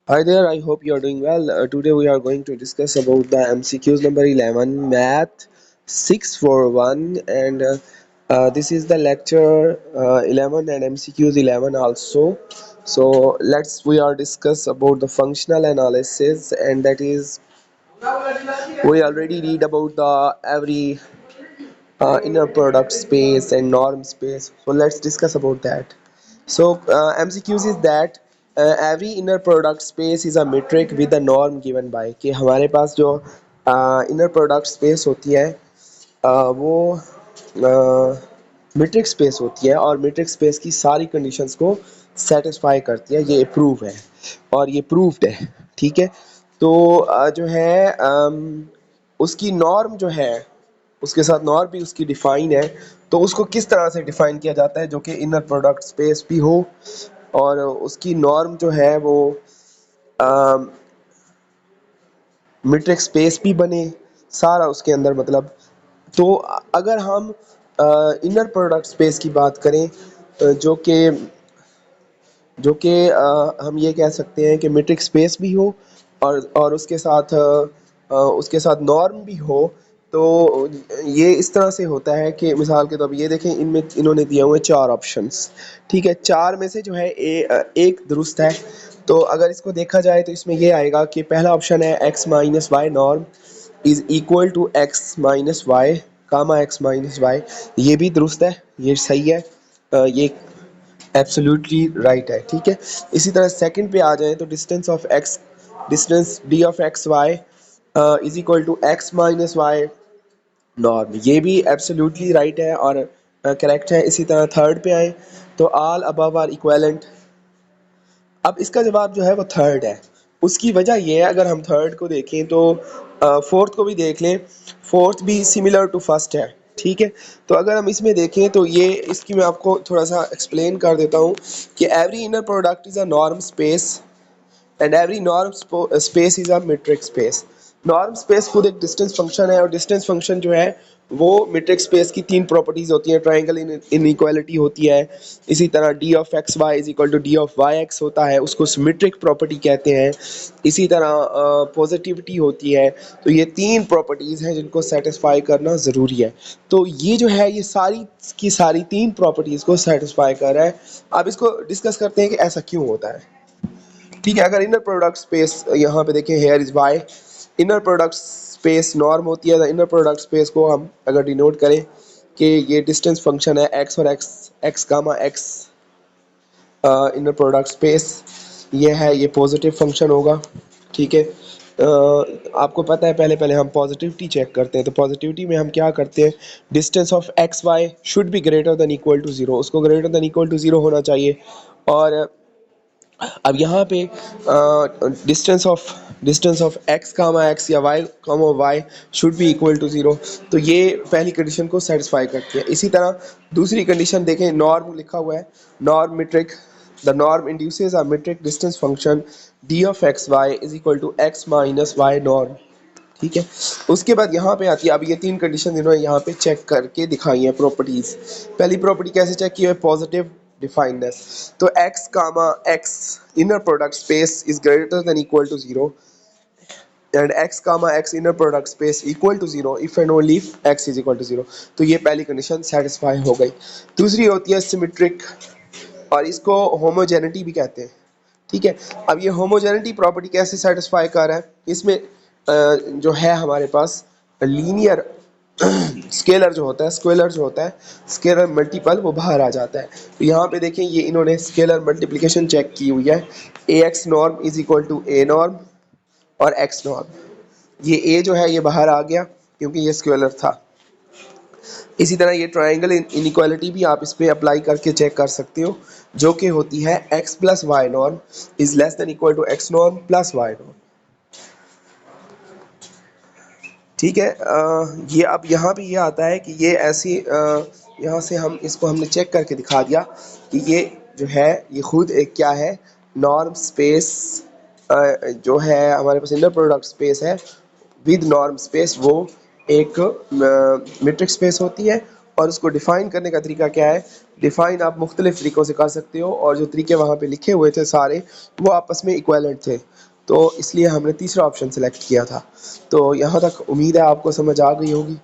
Hi there, I hope you are doing well. Today we are going to discuss about the MCQs number 11, Math 641, and this is the lecture 11 and MCQs 11 also. So we are discuss about the functional analysis, and that is we already read about the every inner product space and norm space. So let's discuss about that. So MCQs is that every inner product space is a metric with a norm given by कि हमारे पास जो inner product space होती है वो metric space होती है और metric space की सारी कंडीशंस को सेटिस्फाई करती है। ये प्रूव है और ये प्रूव्ड है। ठीक है, तो जो है उसकी नॉर्म जो है उसके साथ नॉर्म भी उसकी डिफाइन है। तो उसको किस तरह से डिफाइन किया जाता है जो कि इनर प्रोडक्ट स्पेस भी हो और उसकी नॉर्म जो है वो मीट्रिक स्पेस भी बने, सारा उसके अंदर मतलब। तो अगर हम इनर प्रोडक्ट स्पेस की बात करें जो कि हम ये कह सकते हैं कि मीट्रिक स्पेस भी हो और उसके साथ नॉर्म भी हो। तो ये इस तरह से होता है कि मिसाल के तौर पे ये देखें, इनमें इन्होंने दिए हुए चार ऑप्शंस। ठीक है, चार में से जो है एक दुरुस्त है। तो अगर इसको देखा जाए तो इसमें ये आएगा कि पहला ऑप्शन है X minus Y norm is equal to X minus Y comma X minus Y. ये भी दुरुस्त है, ये सही है, ये एब्सोल्युटली राइट है। ठीक है, इसी तरह सेकंड पे आ जाए तो distance D of X Y is equal to X minus Y norm, ये भी एब्सोल्युटली राइट है और करेक्ट है। इसी तरह थर्ड पे आए तो ऑल अबव आर इक्विवेलेंट। अब इसका जवाब जो है वो थर्ड है। उसकी वजह ये है, अगर हम थर्ड को देखें तो फोर्थ को भी देख लें, फोर्थ भी सिमिलर टू फर्स्ट है। ठीक है, तो अगर हम इसमें देखें तो ये इसकी मैं आपको थोड़ा सा एक्सप्लेन कर देता हूँ कि every inner product is a norm space and every norm space is a metric space. Norm space खुद एक डिस्टेंस फंक्शन है और डिस्टेंस फंक्शन जो है वो मीट्रिक स्पेस की तीन प्रॉपर्टीज होती हैं। ट्रायंगल इनइक्वालिटी होती है, इसी तरह D of X Y is equal to D of Y X होता है, उसको सिमेट्रिक प्रॉपर्टी कहते हैं। इसी तरह पॉजिटिविटी होती है। तो ये तीन प्रॉपर्टीज हैं जिनको सेटिस्फाई करना ज़रूरी है। तो ये जो है ये सारी की सारी तीन प्रॉपर्टीज को सेटिस्फाई कर रहा है। अब इसको डिस्कस करते हैं कि ऐसा क्यों होता है। ठीक है, अगर इनर प्रोडक्ट स्पेस यहाँ पे देखें, here is Y inner product space norm होती है। इनर प्रोडक्ट स्पेस को हम अगर डिनोट करें कि ये डिस्टेंस फंक्शन है एक्स और x x gamma x inner product space ये है, ये पॉजिटिव फंक्शन होगा। ठीक है, आपको पता है पहले पहले हम पॉजिटिविटी चेक करते हैं। तो पॉजिटिविटी में हम क्या करते हैं, distance of X Y should be greater than equal to zero, उसको greater than equal to zero होना चाहिए। और अब यहाँ पे distance of X comma X या Y comma Y should be equal to zero. तो ये पहली कंडीशन को सेटिस्फाई करती है। इसी तरह दूसरी कंडीशन देखें, नॉर्म लिखा हुआ है, norm metric the norm induces a metric distance function D of X Y is equal to X minus Y norm. ठीक है, उसके बाद यहाँ पे आती है, अब ये तीन कंडीशन इन्होंने यहाँ पे चेक करके दिखाई हैं प्रॉपर्टीज। पहली प्रॉपर्टी कैसे चेक की है, पॉजिटिव डिफाइंडनेस। तो x comma x inner product space is greater than equal to zero and x comma x inner product space equal to zero if and only if x is equal to zero. तो ये पहली condition satisfy हो गई। दूसरी होती है symmetric और इसको होमोजेनिटी भी कहते हैं। ठीक है, अब ये होमोजेनिटी प्रॉपर्टी कैसे सेटिस्फाई कर रहा है, इसमें जो है हमारे पास लीनियर स्केलर जो होता है, स्केलर जो होता है, स्केलर मल्टीपल वो बाहर आ जाता है। तो यहाँ पे देखें, ये इन्होंने स्केलर मल्टीप्लिकेशन चेक की हुई है, A X norm is equal to A norm और एक्स नॉर्म। ये ए जो है ये बाहर आ गया क्योंकि ये स्केलर था। इसी तरह ये ट्रायंगल इनइक्वालिटी भी आप इस पर अप्लाई करके चेक कर सकते हो, जो कि होती है X plus Y norm is less than equal to X norm plus Y norm. ठीक है, ये अब यहाँ पे ये आता है कि ये ऐसी यहाँ से हम इसको हमने चेक करके दिखा दिया कि ये जो है ये खुद एक क्या है, नॉर्म स्पेस जो है हमारे पास इनर प्रोडक्ट स्पेस है विद नॉर्म स्पेस, वो एक मीट्रिक स्पेस होती है। और उसको डिफ़ाइन करने का तरीका क्या है, डिफ़ाइन आप मुख्तलिफ़ तरीक़ों से कर सकते हो और जो तरीके वहाँ पे लिखे हुए थे सारे वो आपस में इक्विवेलेंट थे। तो इसलिए हमने तीसरा ऑप्शन सेलेक्ट किया था। तो यहाँ तक उम्मीद है आपको समझ आ गई होगी।